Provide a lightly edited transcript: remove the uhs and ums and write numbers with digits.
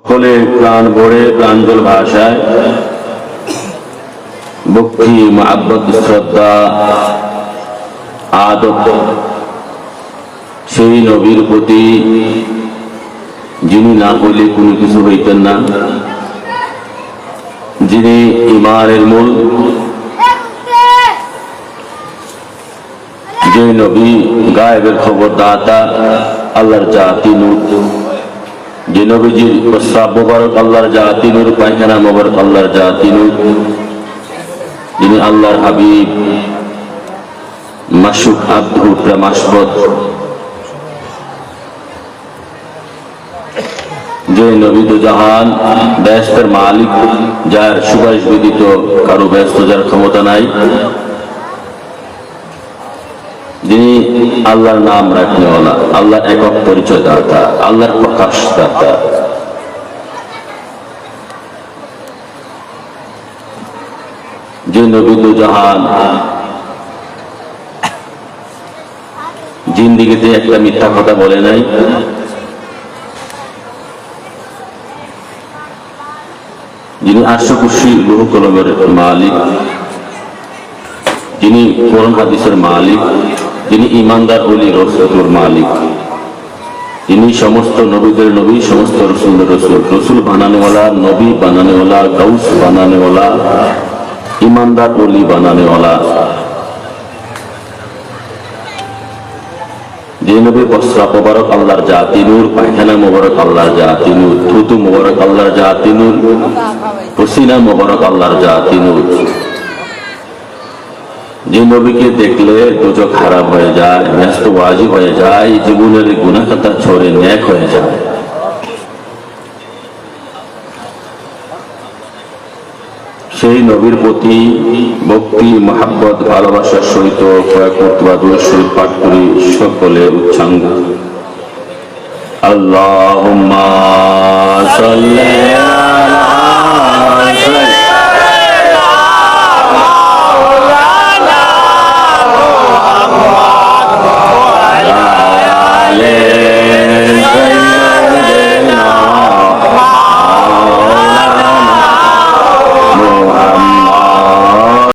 সকলে প্রাণ ভরে প্রাঞ্জল ভাষায় ভক্তি মহাব্বত শ্রদ্ধা আদব সেই নবীর প্রতি যিনি না হইলে কোনো কিছু হইতেন না, যিনি ঈমানের মূল, যে নবী গায়েবের খবর দাতা, আল্লাহর জাতি নূর, যে নবীজির প্রস্রাব মোবারক আল্লাহর জাতি নূর, পায়খানা মোবারক আল্লাহর জাতি নূর, যিনি আল্লাহর হাবিব মাশুক আব্দুল প্রেমাস্পদ, যে নবী তো জাহান ব্যস্তের মালিক, যার সুপারিশ ব্যতীত কারো ব্যস্ত যার ক্ষমতা নাই, যিনি আল্লাহর নাম রাখনেওয়ালা, আল্লাহর একক পরিচয় দাতা, আল্লাহর প্রকাশ দাতা, যে নবী দু জাহান জিন্দিগিতে একটা মিথ্যা কথা বলে নাই, যিনি আরশ কুরসি লৌহ কলমের মালিক, যিনি কোরআন হাদিসের মালিক, যিনি ঈমানদার ওলি রসুলের মালিক, যিনি সমস্ত নবীদের নবী, সমস্ত রসুলের রসুল, রসুল বানানেওয়ালা, নবী বানানেওয়ালা, গাউস বানানেওয়ালা, ঈমানদার ওলি বানানেওয়ালা, যে নবী প্রস্রাব মোবারক আল্লাহর জাতি নূর, পায়খানা মোবারক আল্লাহর জাতি নূর, থুতু মোবারক আল্লাহর জাতি নূর, পসিনা মোবারক আল্লাহর জাতি নূর, যে নবীকে দেখলে দুজক হারাম হয়ে যায়, ব্যস্ত ওয়াজিব হয়ে যায়, জীবনের গুনাহ খাতা ছড়ে নেক হয়ে যায়। সেই নবীর প্রতি ভক্তি মহাব্বত ভালোবাসার সহিত কয়েক মর্তবা দুরূদ শরীফ পাঠ করি সকলে উচ্চাঙ্গ। আল্লাহুম্মা সাল্লি